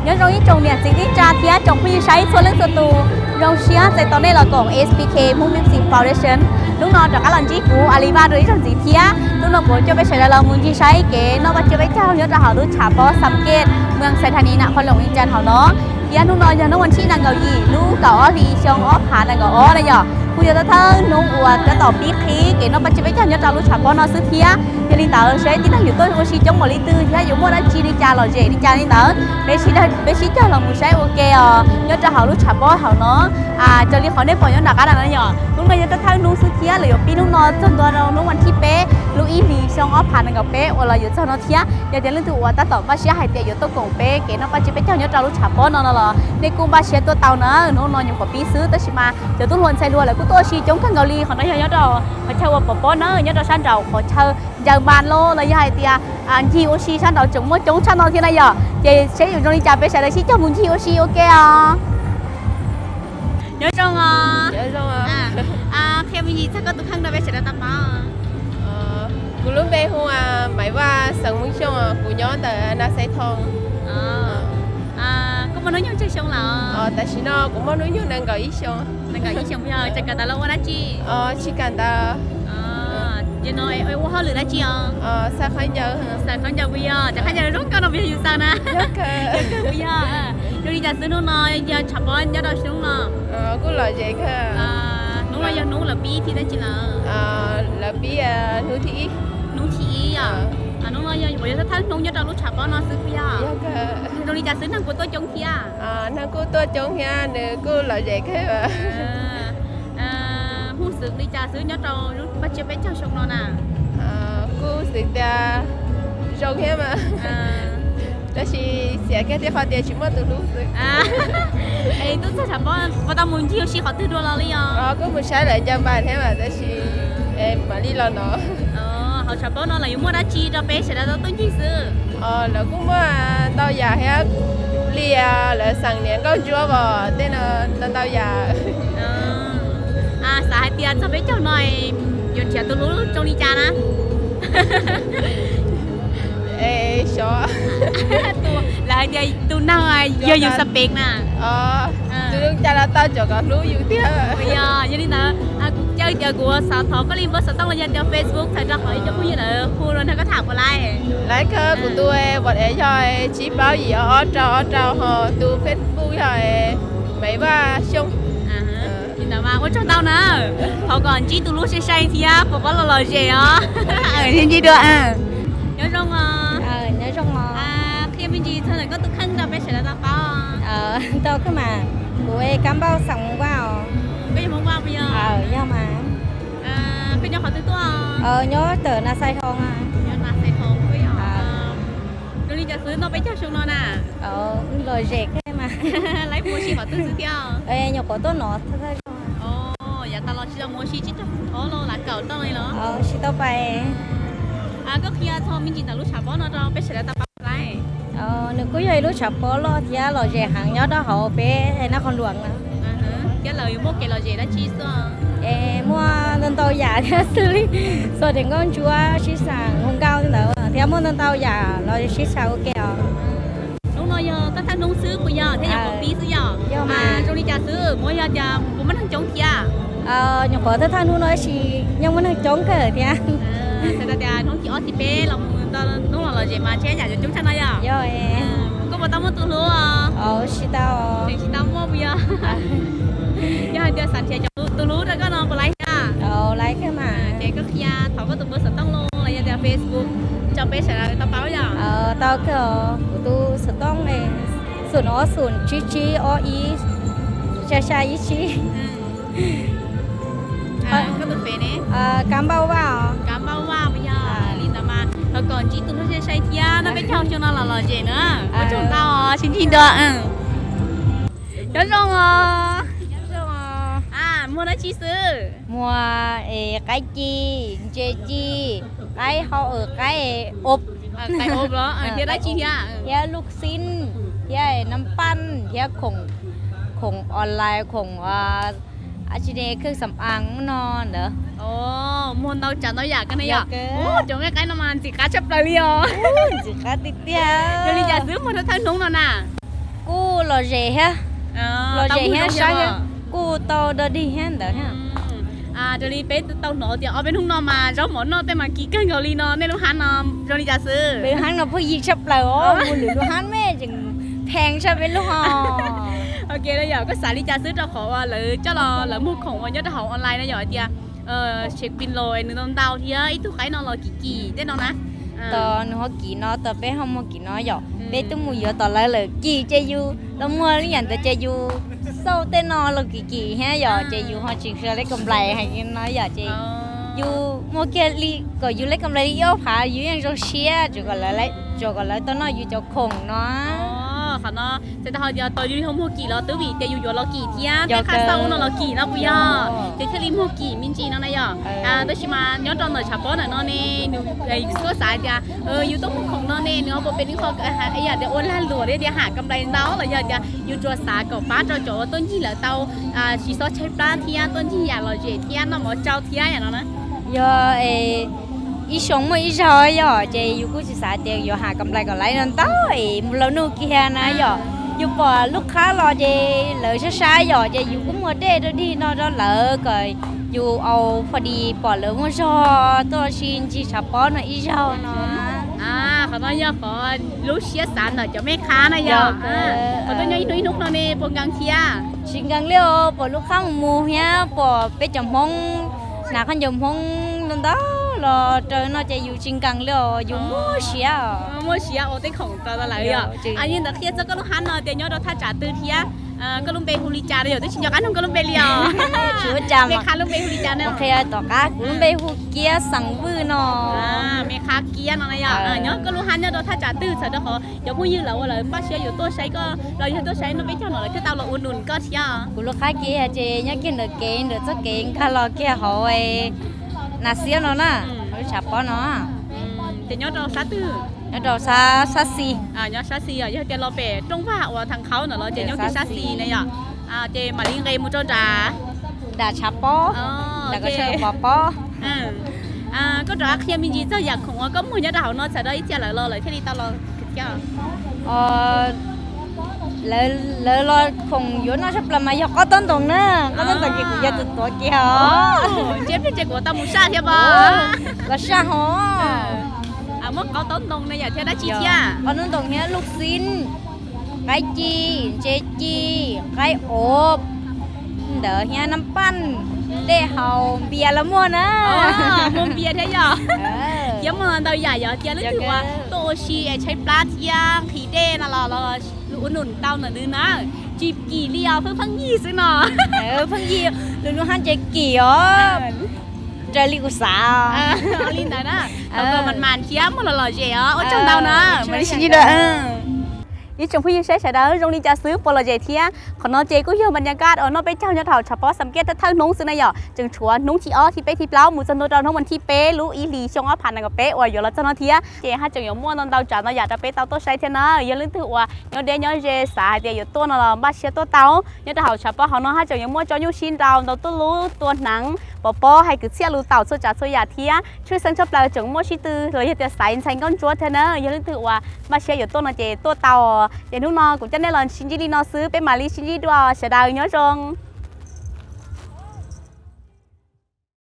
nhớ rồi trồng điện chính đi tra thía trồng phi sấy số lượng số tu rong xía tại tàu này là gồm SPK Music Foundation lúc nào trong các lần chỉ cũ Alibaba rồi trong gì thía lúc nào cũng cho bé sẽ là muốn chỉ sấy cái nó bắt cho bé trao nhớ ra họ đối chả có sắm kếtเมืองไซธานีน่ะคนหลงอินจันเขาเนาะยานุ่งนอนยานุ่งวันที่นางเกาหลีลูกเกาหลีชงอ้อผานางเกาอ้อนะยอผู้ยาท่านุ่งอวดจะตอบปีคีเก๋น้องปัจจุบันจะยอดจารุชาปอนอซื้อเทียยาลิตาใช้ที่นั่งอยู่ต้นโอชิจงหมอลิตือที่อยู่มั่วนั่นจีนิจาหล่อเจนิจานี่เนาะเบชิเจ้าหล่อมูใช้โอเคอ่ะยอดจะเขาลูกชาปอเขาเนาะจะเรียกเขาได้ปล่อยยอดดักกันนะยอนุ่งนอนยาท่านุ่งซื้อเทียหรือปีนุ่งนอนจนตัวเรานุ่งวันที่เป๊ะลูกอีลีชงอ้อผานางเกาเป๊ะว่าเราอยู่เจ้าเนาะเทียยาจะเรื่องตัวว่าตาตอบว่าเชียหายเตียอยู่ต้นกงเป๊ะเก๋น้องปัจจุบันจะยอดจารุชาปอนอเนาะในกรุงบาเชียตัวเตาเนาะนุ่งนอนอยู่กับปีซื้อแต่ชิมาเดี๋ยวตุ้งล้วนใส่รัวแล้วกูตัวชีจงขังเกาหลีของน้อยยอดเรามาเช่าว่าปอเนาะยอดเราชั้นเราขอเช่าอย่างบานโลเลยยายเตียทีโอชีชั้นเราจงมั่วจงชั้นเราที่ไหนอ่ะเจ๊ใช้อยู่ตรงนี้จ่าไปใส่เลยชี้เจ้ามุนทีโอชีโอเคอ่ะnhớ trong theo mình gì chắc có tụi khăn đâu bây giờ đã tập bao cú lúc đây hôm mấy ba sẵn muốn xong cú nhớ tại na say thong có mà nói nhau chơi xong là tại vì nó cũng muốn nói nhau đang gọi ý xong bây giờ chắc cả ta lâu quá đã chi chỉ cần ta giờ nói em quá hơi lười đã chi sao không nhớ bây giờ chắc khăn rút con nào bây giờ sao nè bây giờ rồi đi trả sữa nó nói giờ chập bón giờ đâu xuống nè cú lời vậy cơ nó là giờ nó là bí thì đó chỉ là bí nấu thị nó nói giờ bây giờ thấy nấu giờ đâu lúc chập bón nó sữa bây giờ rồi đi trả sữa năng của tôi chống kia năng của tôi chống kia nữa cú lời vậy cơ hút sữa đi trả sữa nhớ đâu lúc bắt chơi bé chơi xong nó nè cú sữa ta rong kia mà đó là sẽ cái tiếp theo thì chúng mình từ lúc rồi ê tôi sẽ chọn bao tao muốn chiêu xí họ từ đua lo đi có một sai lại cho bạn thế mà đó là em mà đi lo nó họ chọn bao nó là mua đã chi cho bé sẽ đã tôi chi sữa là cũng mà tao già hết lia là sang年高 chúa vào tên là tao già xài tiền cho bé cháu này dọn trẻ tôi lúc trong đi cha nè ê sợ là vậy tôi nào giờ dùng spec nè tôi đừng cha là tao cho cả lúอยู่tiếbây giờ như thế nào chơi giờ của xã thọ có liên với xã tông là trên Facebook thời ra hỏi cho khu là khu luôn hay có thảo của lại cơ của tôi bọn ấy rồi chỉ báo gì ở trò họ từ Facebook rồi mấy ba xong thì nào mà có cho tao nè họ còn chỉ từ lúc xe say thì á có lời gì á trên gì được nhớ trong khi mình gì thôi là có tự khăn đâu bé sẽ là tao có tao cái mà của em cắm bao sòng vào bây giờ muốn vào bây giờ nhưng mà cái nhau họ tới tôi nhớ từ na say thong nhớ na say thong bây giờ tôi đi trả sữa nó bé cho xuống nó nè lời dệt thế mà lấy mua xí họ tới sữa theo nhớ có tốt nó thôi dạ tao lo chỉ là mua xí chứ có lo là cậu tao này nó xí tao bay có khi thôi mình chỉ là lúc chả bó nó đâu bé sẽ là tao bắt lại nếu có gì lúc chập bó lo thì lo dệt hàng nhớ đó họ bé hay nó còn luồng nữa cái lời mua cái lời dệt đã chi sao mua nên tao già thì xử lý rồi thì con chúa xí sàng không cao nữa thì mua nên tao già lo xí sàng ok đúng rồi giờ tao thấy nông sứ bây giờ thế giờ có phí sứ giờ trong đi trà sứ mỗi giờ giờ cũng mất thằng chống kia nhỏ có tao thấy nói gì nhưng mà thằng chống cờ thì thế là thì không chỉ ở thì bé lòng tao đúng là lời dệt mà chế nhà cho chúng ta nói giờ rồi có mà tao mua từ lúa xí tao thì tao mua bây giờ giờ giờ sản chế cho từ lúa rồi có nó có lấy ra lấy cái mà chế có kia thọ có từ bữa sản tăng luôn là giờ Facebook cho bé sẽ là tao báo giờ tao cái tôi sản tăng này sườn ó sườn chi ó ý cha ý chi có từ phê nè cám bao vào bây giờ linh tao mà còn chỉ từ lúc say thia nó bé trong cho nó là gì nữa có chúng tao xin được nhớ rồi mua nó chi sư mua cái chi cái họ ở cái ốp đó thì đã chi ya lục xin ya nấm pan ya khổng online khổng chị này cứ sắm ăn nó nữa mua tao chả tao giả cái này à chúng cái nó mà chỉ cá chép lại đi chỉ cá tít tia rồi đi giả giữ mà nó thấy núng nó nè lò rẻ ha lò tao rẻ vui ha không sao vậy? ha cô tao đã đi ha đỡ ha เดี๋ยวนี้ไปเต้าหนอเดี๋ยวเอาไปทุ่งนอมาเจ้าหมอนอแต่มากี่กันเกาหลีนอในลูกฮันนอเดี๋ยวนี้จะซื้อ Bữa hắn nó phải gì sắp lại ó mua lửa hắn mẹ chừng thèn sao bên lúc họ โอเคแล้วเดี๋ยวก็สาลีจะซื้อเจ้าของว่าหรือเจ้าเราหรือมุกของวันยอดเขาออนไลน์นะเดี๋ยวเดียเช็คบินลอยหนึ่งต้นเตาเทียไอ้ตู้ไข่นอนรอกี่ได้น้องนะ tao nó kỹ nó tao bé không mua kỹ nó dọ bé tôi mua giờ tao lấy lời kỹ chơi du tao mua cái nhận tao chơi du sau tên nó là kỹ kỹ ha dọ chơi du họ chỉ lấy cầm lại hay cái nó dọ chơi du mua kia li có du lấy cầm lại yếu phá du yang cho xia cho gọi lại tao nói du cho khổng nó ค่ะเนาะแต่ถ้าเดี๋ยวตอนอยู่ที่ห้องมูกี่เราตื้อวีแต่อยู่เรากี่เที่ยแต่ข้าเศร้าเนาะเรากี่เราปุยอ่ะแต่ที่ริมมูกี่มินจีนั่นนะย่อตัวชิมาย้อนตอนหน่อยชาปอนเนาะเนี่ยหนูไอ้สัวสายเดียอยู่ต้องของเนาะเนี่ยเนาะเป็นนี่เขาไอ้อยากเดี๋ยวโอนล้านหลัวเดี๋ยวหากำไรเนาะเราอยากจะอยู่ตัวสากับป้าเจ้าต้นยี่เหลือเตาชีซอใช้ปลาเที่ยต้นยี่อยากเราเจี๋ยเที่ยเนาะหมอเจ้าเที่ยอย่างนั้นนะ giờ ý sống mà ý rồi giờ chị yêu cũng chỉ xài tiền giờ hạ cầm lại còn lại nên tao một lâu nữa kia nè giờ yêu bỏ lúc khá lo chị lỡ sẽ sai giờ chị yêu cũng một đêm đó đi nó đó lỡ rồi yêu aoพอดีbỏ lỡ một giờ tôi xin chị sắp bỏ nó ý rồi nó เขาต้องย่อขอรู้เชี่ยสารหน่อยจะไม่ค้านะย่อเขาต้องย่อนุ้ยนุกเนาะเนี่ยปงกังเทีย xin gần liêu bỏ lúc khác mua nhá bỏ bé chồng hông nào con chồng hông nên đó là trời nó chạy yêu xin gần liêu yêu mua xía มั่วเชียโอเต้ของตอนไหนอ่ะอันนี้แต่เทียจะก็ลูกฮันเนาะแต่ย่อเราถ้าจ่าตื้อเทียก็ลุงเบฮูลิจาเดี๋ยวที่ชินยอกอันนู้นก็ลุงเบเลียว chưa chăm เมคาลุงเบฮูลิจาเนี่ย โอเคต่อกันลุงไปหูเกียสั่งบื้อเนาะ เมคาเกียนอะไรอ่ะเนาะก็ลูกฮันเนี่ยเราถ้าจ่าตื้อเสร็จแล้วเขาเดี๋ยวพูดยืนแล้วว่าเลยป้าเชียอยู่ตัวใช้ก็เราอยู่ตัวใช้นู้นไปเจ้าหน่อยคือเตาเราอุ่นนุ่นก็เทีย กูลูกค้าเกียเจยังกินเดือเก่งเดือจะเก่งข้าเราเกียเขาไอ้นาเซียเนาะนะเขาฉับป้อเนาะ แต่ย่อเราซาตื้อ แล้วเราซาซี ย่อซาซีอ่ะย่อเจเราไปตรงว่าว่าทางเขาเนาะเราเจย่อคือซาซีเนี่ยอ่ะเจมาลิงเรมูโจจ่า ด่าฉับป้อแล้วก็เชิญป้อ ก็รักเฮียมินจีเจ้าอยากของว่าก็มือจะด่าเนาะแต่ได้เจ้าหลายรอเลยที่นี่ตลอดเจ้า แล้วเราคงอยู่น่าจะประมาณยก็ต้นตรงนะก็ต้นตรงกี่กูจะตัวเกี่ยว เจ๊เป็นเจ๊กัวตามูซาเทียบ ก็ช่างหัว เมื่อเขาต้นตรงในอย่าเทียได้ชี้เทีย ก็ต้นตรงเนี้ยลูกซินไก่จีเจจีไก่อบเดี๋ยวเฮียน้ำปั้นเด้เฮาเบียร์ละมั่วนะ มุมเบียร์เทียเยี่ยมมันเราใหญ่เทียรู้สึกว่าโตชีใช้ปลาเทียงผีเด้น่ะเราอุ่นนุ่นเต้าหน่อยนึงนะจีบกี่เลี้ยวเพิ่งยี่สิเนาะ เพิ่งยี่ลูกฮันเจกี่อ๋อเจลิกุสา ลินได้นะแล้วก็มันเทียมมันหล่อเจ๋อโอ้จังเต้านะไม่ได้ชี้เด้อยี่ชมพู่ยิ่งใช้เด้อโรงเรียนจะซื้อปลอเจเทียขอนอเจก็เยอะบรรยากาศนอไปเจ้าเถาเฉพาะสังเกตแต่ทั้งนุ้งซื้อในหยอจึงชัวนุ้งที่อ้อที่เป๊ที่เปล่าหมูจันโดดทั้งวันที่เป๊รู้อีหลีชงอ้อผ่านกับเป๊อวยอยู่แล้วเจ้าหน้าที่เจฮะจึงยอมม้วนนอนเตาจ่านอยากจะเป๊เตาตัวใช้เทนะอย่าลืมถือว่ายอเดยอเจสาเดียอยู่ตัวนอบ้าเชียตัวเตายอเถาเฉพาะเขานอฮะจึงยอมม้วนจอยูชินเราตัวตัวรู้ตัวหนังปอให้กึศเสียรู้เต่าสุดจากสุยาเทียช่วยสังชอบเราจึงม้วนชิตือเลยจะใส่ใส่ก้อนจัวเทนะอย่าลืมถือว่าบ้าเชียอยู่ตัวนอเจตัวเตาเดี๋ยวนุ่งนอกูจะได้ลองชินจิลีนอซื้อเป็นมาลีชินจิดัวเสียดายเนาะจง